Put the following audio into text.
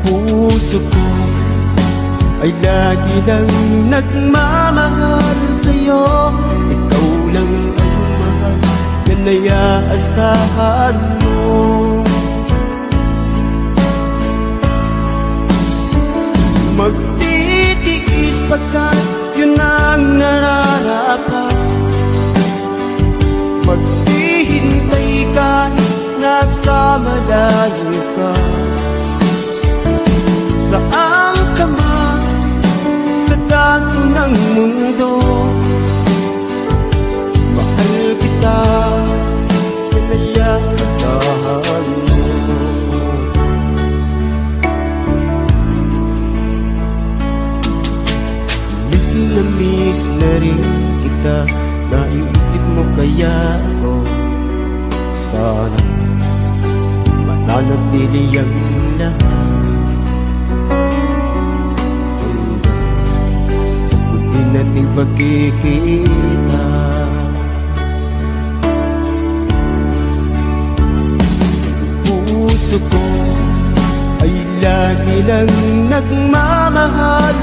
Puso ko ay lagi nang nagmamahal sa'yo. Ikaw lang ang mahal na naiaasahan mo. Magtitiis pagkat yun ang nararapat. Maghihintay kahit nasa malayo ka. Saan ka man sa dato ng mundo, mahal kita, pinayaasahan mo. Miss na rin kita, naiisip mo kaya ako. Sana mananatili ang lahat nating pagkikita. Puso ko ay lagi lang nagmamahal